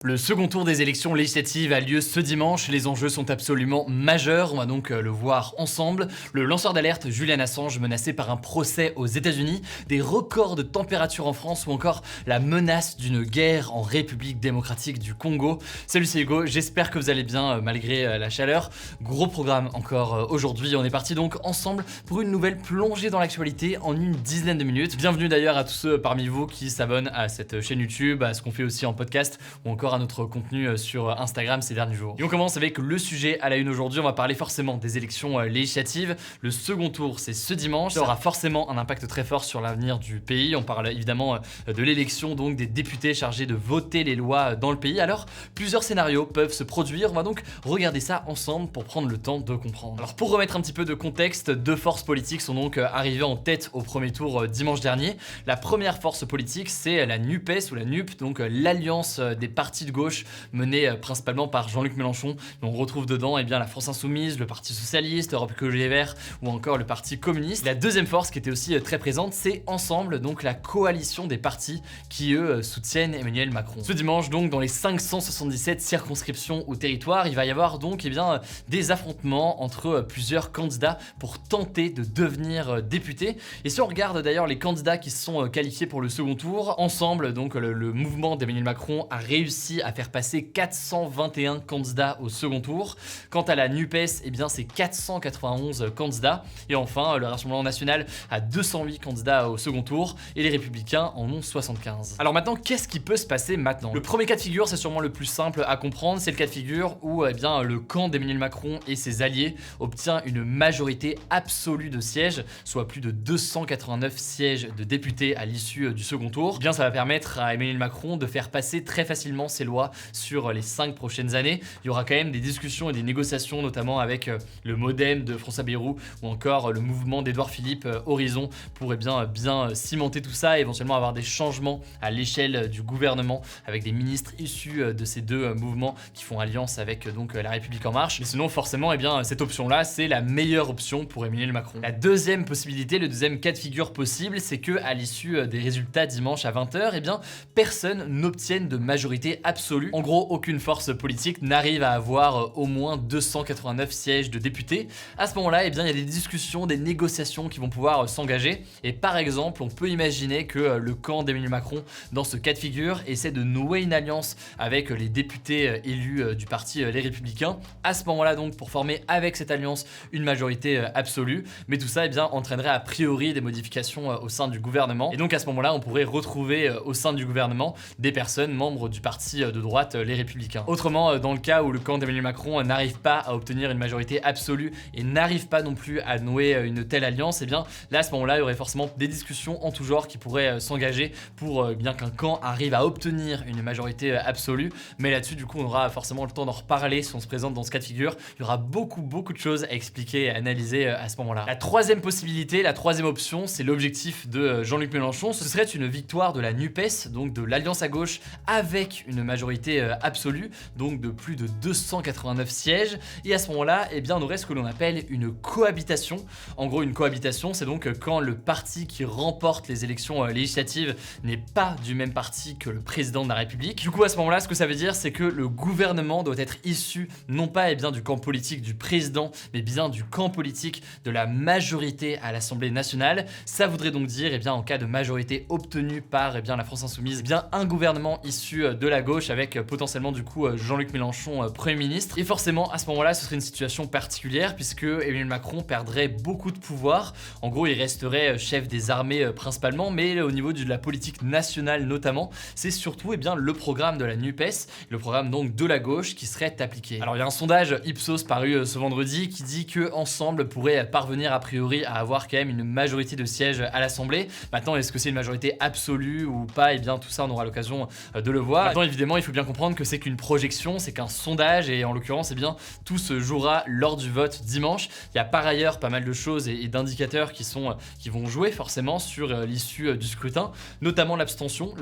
Le second tour des élections législatives a lieu ce dimanche, les enjeux sont absolument majeurs, on va donc le voir ensemble. Le lanceur d'alerte Julian Assange menacé par un procès aux États-Unis, des records de température en France ou encore la menace d'une guerre en République démocratique du Congo. Salut, c'est Hugo, j'espère que vous allez bien malgré la chaleur. Gros programme encore aujourd'hui, on est parti donc ensemble pour une nouvelle plongée dans l'actualité en une dizaine de minutes. Bienvenue d'ailleurs à tous ceux parmi vous qui s'abonnent à cette chaîne YouTube, à ce qu'on fait aussi en podcast ou encore à notre contenu sur Instagram ces derniers jours. Et on commence avec le sujet à la une aujourd'hui, on va parler forcément des élections législatives. Le second tour c'est ce dimanche, ça aura forcément un impact très fort sur l'avenir du pays. On parle évidemment de l'élection donc des députés chargés de voter les lois dans le pays. Alors plusieurs scénarios peuvent se produire, on va donc regarder ça ensemble pour prendre le temps de comprendre. Alors pour remettre un petit peu de contexte, deux forces politiques sont donc arrivées en tête au premier tour dimanche dernier. La première force politique c'est la NUPES ou la NUP, donc l'alliance des partis de gauche menée principalement par Jean-Luc Mélenchon. On retrouve dedans la France Insoumise, le Parti Socialiste, Europe Écologie Les Verts ou encore le Parti Communiste. La deuxième force qui était aussi très présente, c'est Ensemble, donc la coalition des partis qui eux soutiennent Emmanuel Macron. Ce dimanche donc dans les 577 circonscriptions au territoire, il va y avoir donc des affrontements entre plusieurs candidats pour tenter de devenir député. Et si on regarde d'ailleurs les candidats qui se sont qualifiés pour le second tour, Ensemble, donc le mouvement d'Emmanuel Macron a réussi à faire passer 421 candidats au second tour. Quant à la NUPES, c'est 491 candidats. Et enfin, le Rassemblement National a 208 candidats au second tour et les Républicains en ont 75. Alors maintenant, qu'est-ce qui peut se passer maintenant? Le premier cas de figure, c'est sûrement le plus simple à comprendre, c'est le cas de figure où le camp d'Emmanuel Macron et ses alliés obtient une majorité absolue de sièges, soit plus de 289 sièges de députés à l'issue du second tour. Ça va permettre à Emmanuel Macron de faire passer très facilement ces lois sur les 5 prochaines années. Il y aura quand même des discussions et des négociations, notamment avec le MoDem de François Bayrou ou encore le mouvement d'Édouard Philippe, Horizon, pour bien cimenter tout ça et éventuellement avoir des changements à l'échelle du gouvernement avec des ministres issus de ces deux mouvements qui font alliance avec donc La République En Marche. Mais sinon, forcément, cette option-là, c'est la meilleure option pour Emmanuel Macron. La deuxième possibilité, le deuxième cas de figure possible, c'est que à l'issue des résultats dimanche à 20h, personne n'obtienne de majorité absolue. En gros, aucune force politique n'arrive à avoir au moins 289 sièges de députés. À ce moment-là, il y a des discussions, des négociations qui vont pouvoir s'engager. Et par exemple, on peut imaginer que le camp d'Emmanuel Macron, dans ce cas de figure, essaie de nouer une alliance avec les députés élus du parti Les Républicains. À ce moment-là, donc, pour former avec cette alliance une majorité absolue. Mais tout ça, entraînerait a priori des modifications au sein du gouvernement. Et donc, à ce moment-là, on pourrait retrouver au sein du gouvernement des personnes membres du parti de droite Les Républicains. Autrement, dans le cas où le camp d'Emmanuel Macron n'arrive pas à obtenir une majorité absolue et n'arrive pas non plus à nouer une telle alliance, là à ce moment-là il y aurait forcément des discussions en tout genre qui pourraient s'engager pour bien qu'un camp arrive à obtenir une majorité absolue. Mais là-dessus du coup on aura forcément le temps d'en reparler si on se présente dans ce cas de figure. Il y aura beaucoup de choses à expliquer et à analyser à ce moment-là. La troisième possibilité, la troisième option, c'est l'objectif de Jean-Luc Mélenchon. Ce serait une victoire de la NUPES, donc de l'Alliance à gauche, avec une majorité absolue, donc de plus de 289 sièges. Et à ce moment-là, on aurait ce que l'on appelle une cohabitation. En gros, une cohabitation, c'est donc quand le parti qui remporte les élections législatives n'est pas du même parti que le président de la République. Du coup, à ce moment-là, ce que ça veut dire, c'est que le gouvernement doit être issu non pas du camp politique du président, mais bien du camp politique de la majorité à l'Assemblée nationale. Ça voudrait donc dire, en cas de majorité obtenue par la France Insoumise, un gouvernement issu de la gauche avec potentiellement du coup Jean-Luc Mélenchon Premier ministre. Et forcément, à ce moment-là, ce serait une situation particulière puisque Emmanuel Macron perdrait beaucoup de pouvoir. En gros, il resterait chef des armées principalement, mais au niveau de la politique nationale notamment, c'est surtout le programme de la NUPES, le programme donc de la gauche qui serait appliqué. Alors il y a un sondage Ipsos paru ce vendredi qui dit que Ensemble pourrait parvenir a priori à avoir quand même une majorité de sièges à l'Assemblée. Maintenant, est-ce que c'est une majorité absolue ou pas? Tout ça, on aura l'occasion de le voir. Maintenant, évidemment, il faut bien comprendre que c'est qu'une projection, c'est qu'un sondage et en l'occurrence, tout se jouera lors du vote dimanche. Il y a par ailleurs pas mal de choses et d'indicateurs qui vont jouer forcément sur l'issue du scrutin, notamment l'abstention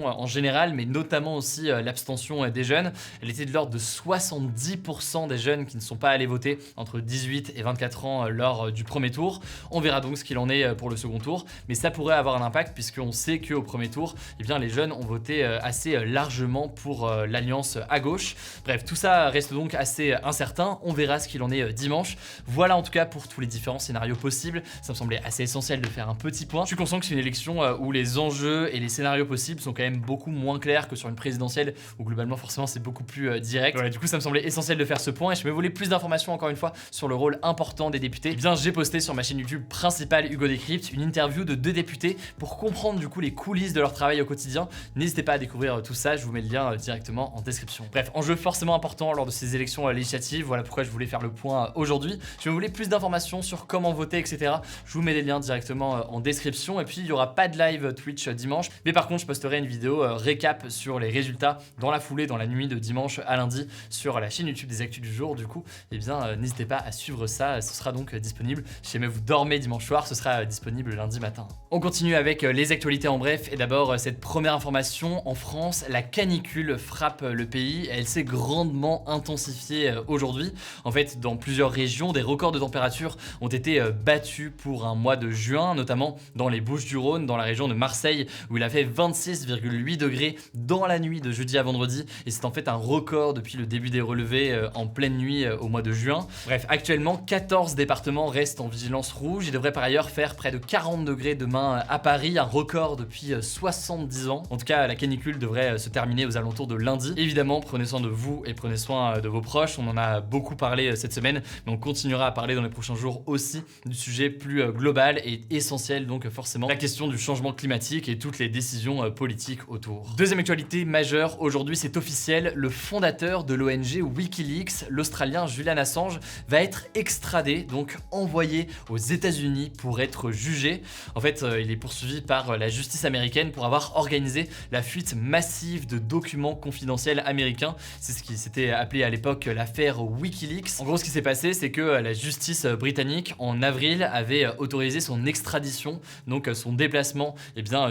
en général, mais notamment aussi l'abstention des jeunes. Elle était de l'ordre de 70% des jeunes qui ne sont pas allés voter entre 18 et 24 ans lors du premier tour. On verra donc ce qu'il en est pour le second tour, mais ça pourrait avoir un impact puisqu'on sait qu'au premier tour, les jeunes ont voté assez largement notamment pour l'alliance à gauche. Bref, tout ça reste donc assez incertain, on verra ce qu'il en est dimanche. Voilà en tout cas pour tous les différents scénarios possibles, ça me semblait assez essentiel de faire un petit point. Je suis conscient que c'est une élection où les enjeux et les scénarios possibles sont quand même beaucoup moins clairs que sur une présidentielle où globalement forcément c'est beaucoup plus direct. Voilà, du coup ça me semblait essentiel de faire ce point et je me voulais plus d'informations encore une fois sur le rôle important des députés. Et bien j'ai posté sur ma chaîne YouTube principale Hugo Décrypte une interview de 2 députés pour comprendre du coup les coulisses de leur travail au quotidien. N'hésitez pas à découvrir tout ça, je vous mets le lien directement en description. Bref, enjeu forcément important lors de ces élections législatives, voilà pourquoi je voulais faire le point aujourd'hui. Je me voulais plus d'informations sur comment voter, etc. Je vous mets les liens directement en description et puis il n'y aura pas de live Twitch dimanche, mais par contre je posterai une vidéo récap sur les résultats dans la foulée, dans la nuit de dimanche à lundi sur la chaîne YouTube des Actus du jour. Du coup, eh bien n'hésitez pas à suivre ça, ce sera donc disponible. Si jamais vous dormez dimanche soir, ce sera disponible lundi matin. On continue avec les actualités en bref et d'abord cette première information, en France, la canicule frappe le pays, elle s'est grandement intensifiée aujourd'hui. En fait, dans plusieurs régions, des records de température ont été battus pour un mois de juin, notamment dans les Bouches-du-Rhône, dans la région de Marseille, où il a fait 26,8 degrés dans la nuit de jeudi à vendredi, et c'est en fait un record depuis le début des relevés en pleine nuit au mois de juin. Bref, actuellement, 14 départements restent en vigilance rouge. Il devrait par ailleurs faire près de 40 degrés demain à Paris, un record depuis 70 ans. En tout cas, la canicule devrait se terminer aux alentours de lundi. Évidemment, prenez soin de vous et prenez soin de vos proches. On en a beaucoup parlé cette semaine, mais on continuera à parler dans les prochains jours aussi du sujet plus global et essentiel, donc forcément la question du changement climatique et toutes les décisions politiques autour. Deuxième actualité majeure aujourd'hui, c'est officiel, le fondateur de l'ONG Wikileaks, l'Australien Julian Assange, va être extradé, donc envoyé aux États-Unis pour être jugé. En fait, il est poursuivi par la justice américaine pour avoir organisé la fuite massive de documents confidentiels américains. C'est ce qui s'était appelé à l'époque l'affaire Wikileaks. En gros, ce qui s'est passé, c'est que la justice britannique, en avril, avait autorisé son extradition, donc son déplacement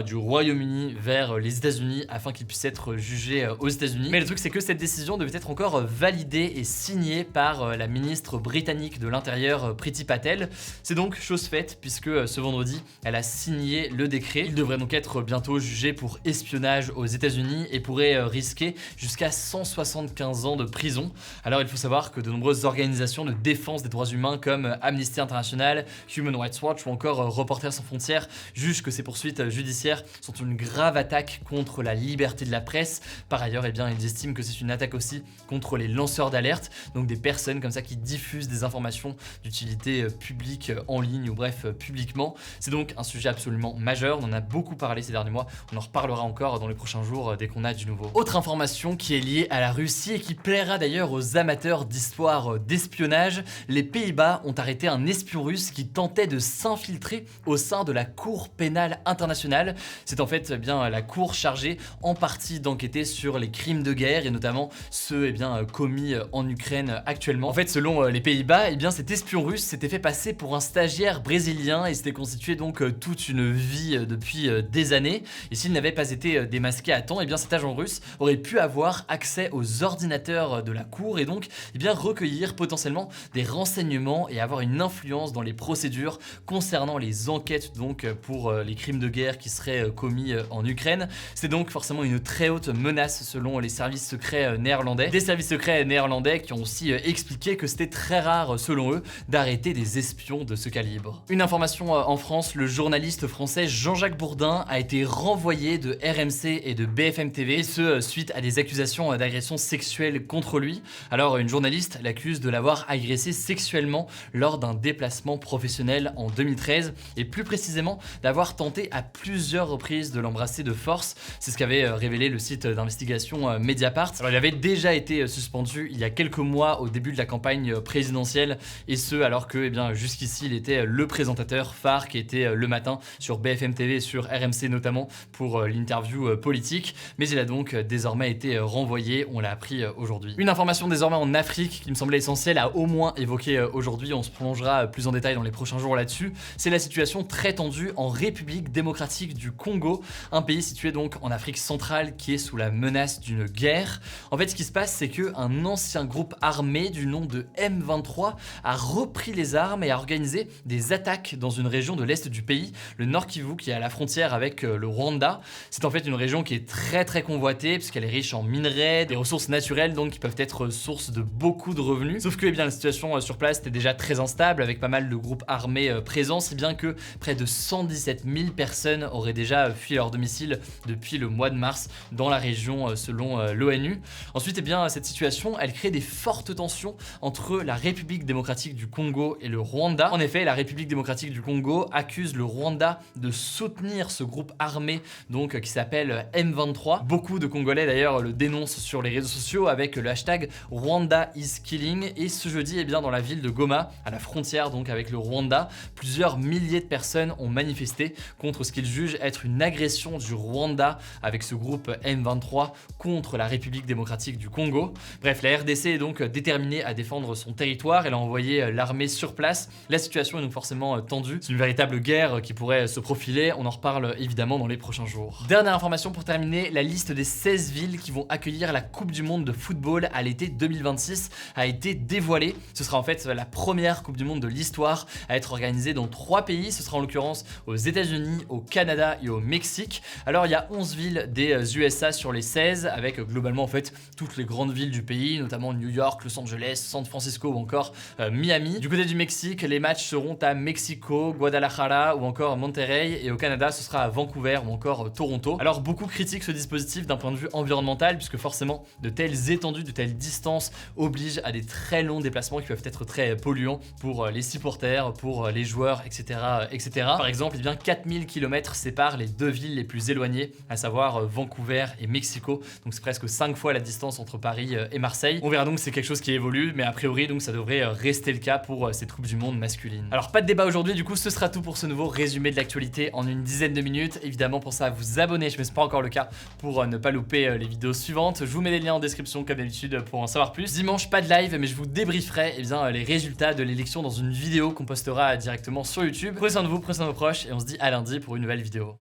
du Royaume-Uni vers les États-Unis afin qu'il puisse être jugé aux États-Unis. Mais le truc, c'est que cette décision devait être encore validée et signée par la ministre britannique de l'Intérieur, Priti Patel. C'est donc chose faite puisque ce vendredi, elle a signé le décret. Il devrait donc être bientôt jugé pour espionnage aux États-Unis et pourrait risquer jusqu'à 175 ans de prison. Alors il faut savoir que de nombreuses organisations de défense des droits humains comme Amnesty International, Human Rights Watch ou encore Reporters sans frontières jugent que ces poursuites judiciaires sont une grave attaque contre la liberté de la presse. Par ailleurs, ils estiment que c'est une attaque aussi contre les lanceurs d'alerte, donc des personnes comme ça qui diffusent des informations d'utilité publique en ligne ou bref publiquement. C'est donc un sujet absolument majeur, on en a beaucoup parlé ces derniers mois, on en reparlera encore dans les prochains jours dès qu'on a du nouveau. Autre information qui est liée à la Russie et qui plaira d'ailleurs aux amateurs d'histoire d'espionnage, les Pays-Bas ont arrêté un espion russe qui tentait de s'infiltrer au sein de la Cour pénale internationale. C'est en fait la cour chargée en partie d'enquêter sur les crimes de guerre et notamment ceux commis en Ukraine actuellement. En fait, selon les Pays-Bas, cet espion russe s'était fait passer pour un stagiaire brésilien et s'était constitué donc toute une vie depuis des années. Et s'il n'avait pas été démasqué à temps, cet agent russe aurait pu avoir accès aux ordinateurs de la cour et donc recueillir potentiellement des renseignements et avoir une influence dans les procédures concernant les enquêtes donc pour les crimes de guerre qui seraient commis en Ukraine. C'est donc forcément une très haute menace selon les services secrets néerlandais. Des services secrets néerlandais qui ont aussi expliqué que c'était très rare selon eux d'arrêter des espions de ce calibre. Une information en France, le journaliste français Jean-Jacques Bourdin a été renvoyé de RMC et de BFM TV, et ce suite à des accusations d'agression sexuelle contre lui. Alors une journaliste l'accuse de l'avoir agressé sexuellement lors d'un déplacement professionnel en 2013 et plus précisément d'avoir tenté à plusieurs reprises de l'embrasser de force. C'est ce qu'avait révélé le site d'investigation Mediapart. Alors il avait déjà été suspendu il y a quelques mois au début de la campagne présidentielle et ce alors que jusqu'ici il était le présentateur phare qui était le matin sur BFM TV et sur RMC notamment pour l'interview politique, mais il a donc désormais été renvoyé, on l'a appris aujourd'hui. Une information désormais en Afrique qui me semblait essentielle à au moins évoquer aujourd'hui, on se plongera plus en détail dans les prochains jours là-dessus, c'est la situation très tendue en République démocratique du Congo, un pays situé donc en Afrique centrale qui est sous la menace d'une guerre. En fait, ce qui se passe, c'est qu'un ancien groupe armé du nom de M23 a repris les armes et a organisé des attaques dans une région de l'est du pays, le Nord Kivu, qui est à la frontière avec le Rwanda. C'est en fait une région qui est très convoitée exploiter puisqu'elle est riche en minerais, des ressources naturelles donc qui peuvent être source de beaucoup de revenus. Sauf que la situation sur place était déjà très instable avec pas mal de groupes armés présents, si bien que près de 117 000 personnes auraient déjà fui leur domicile depuis le mois de mars dans la région selon l'ONU. Ensuite, cette situation, elle crée des fortes tensions entre la République démocratique du Congo et le Rwanda. En effet, la République démocratique du Congo accuse le Rwanda de soutenir ce groupe armé donc qui s'appelle M23. Beaucoup de Congolais d'ailleurs le dénoncent sur les réseaux sociaux avec le hashtag Rwanda is killing. Et ce jeudi, dans la ville de Goma, à la frontière donc avec le Rwanda, plusieurs milliers de personnes ont manifesté contre ce qu'ils jugent être une agression du Rwanda avec ce groupe M23 contre la République démocratique du Congo. Bref, la RDC est donc déterminée à défendre son territoire. Elle a envoyé l'armée sur place. La situation est donc forcément tendue. C'est une véritable guerre qui pourrait se profiler. On en reparle évidemment dans les prochains jours. Dernière information pour terminer, la liste des 16 villes qui vont accueillir la Coupe du Monde de football à l'été 2026 a été dévoilée. Ce sera en fait la première Coupe du Monde de l'histoire à être organisée dans 3 pays. Ce sera en l'occurrence aux États-Unis, au Canada et au Mexique. Alors il y a 11 villes des USA sur les 16 avec globalement en fait toutes les grandes villes du pays, notamment New York, Los Angeles, San Francisco ou encore Miami. Du côté du Mexique, les matchs seront à Mexico, Guadalajara ou encore Monterrey, et au Canada ce sera à Vancouver ou encore Toronto. Alors beaucoup critiquent ce dispositif d'un point de vue environnemental puisque forcément de telles étendues, de telles distances obligent à des très longs déplacements qui peuvent être très polluants pour les supporters, pour les joueurs, etc. etc. Par exemple, 4000 km séparent les 2 villes les plus éloignées, à savoir Vancouver et Mexico. Donc c'est presque 5 fois la distance entre Paris et Marseille. On verra donc, c'est quelque chose qui évolue, mais a priori donc ça devrait rester le cas pour cette Coupe du Monde masculine. Alors pas de débat aujourd'hui, du coup ce sera tout pour ce nouveau résumé de l'actualité en une dizaine de minutes. Évidemment, pensez à vous abonner, je ne sais pas encore le cas, pour ne pas louper les vidéos suivantes. Je vous mets les liens en description comme d'habitude pour en savoir plus. Dimanche, pas de live, mais je vous débrieferai les résultats de l'élection dans une vidéo qu'on postera directement sur YouTube. Prenez soin de vous, prenez soin de vos proches, et on se dit à lundi pour une nouvelle vidéo.